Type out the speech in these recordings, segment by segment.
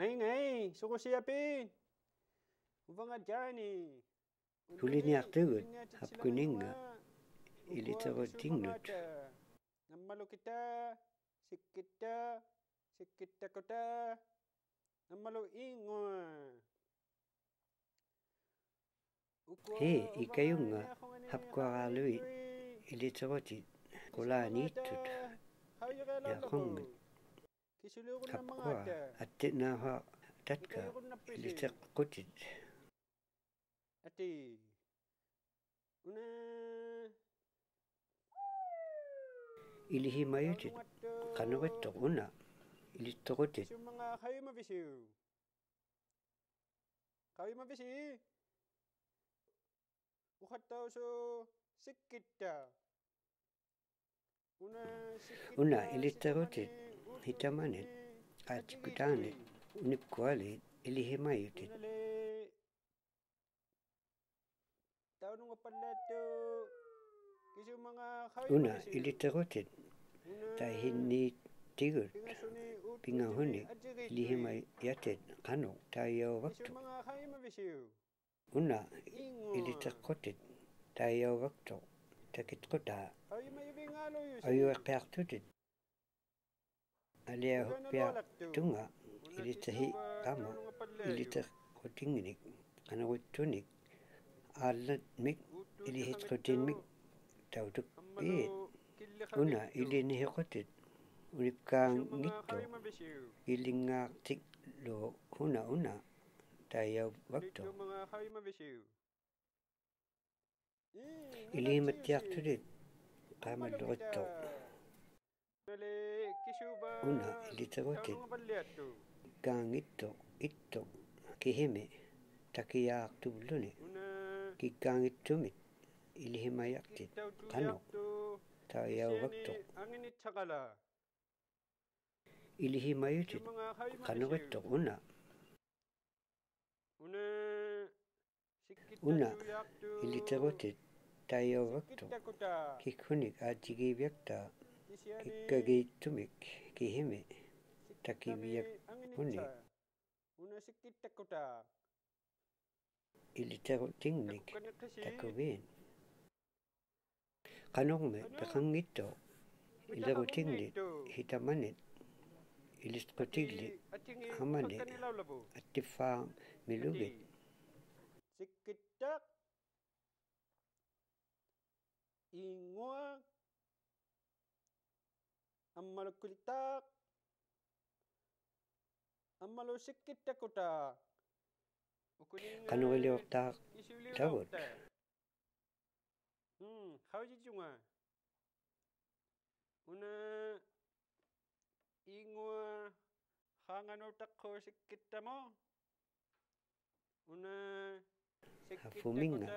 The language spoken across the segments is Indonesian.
Ngay, suko siapin. Uvanga jani. Innuinaqtun hapkuninga ilitarotingnut. Nammalu kita, sikitta kota. Nammalu ingwa. He ikayunga hapkuaralui ilitarotit kulaaniittut yaqongut. Hapkua attinaha tatka iliteqqutit. Ati. Una. Ilihimayutit qanuqittoq una ilittoqutit. Mga kayumavisiu. Kayumavisi. Uhattausu sikitta. Una ilittoqutit hitamanet aatsikutaanit unipkualit ilihimayutit. Una ilittoqutit tahinni tigut pingahunik ilihimayatit qanuq taayauwaktuq. Una iliteqqutit taayauwaktuq takitqutaa ayueqqiartutit aliahuppiartunga ilitahi qama iliteqqutinginik qanuqittunik aallatmik ilihitqutinmik tautukpiit. Una ilinihiqutit unipkaangittu ilingaartik lu una taayauwaktuq. Ilihimattiartutit qaamalluqittuq. Una ilitequtit kaangittuq ittuq kihimi takiyaartulluni kikkaangittumit ilihimayaqtit qanuq taayauwaktuq. Ilihimayutit qanuqittuq una. Una ilitequtit taayauwaktuq kikhunik aatigiiviaktaa kikkagiittumik kihimi takiviakkuni ilitequtingnik takuviin. Qanuqmi peqanngittu ilerutingnit hitamanit ilitqutigli hamani attiffaa milugit. Sikittak ingwa ammalukulitak ammalu sikittakota Qanuqiliortaaq tagut. Hawjijunga una ingwa hanganutaqqu sikittamo una hafuminga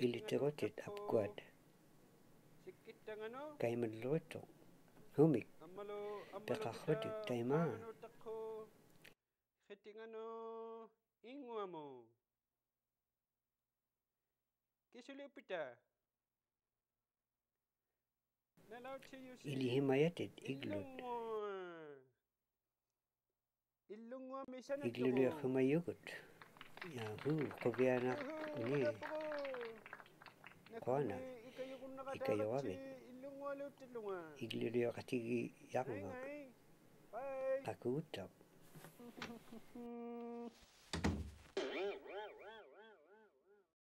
ilitequtit hapkuat kaimalluqittuq humik peqarrutik taimaa. Khitingano ingwamo kisulupita Ilihimayatit iglut igluluiqhumayugut yahu quvianaq ni qaana ikayuavit igluluiqatigi yaqma qakuuttaq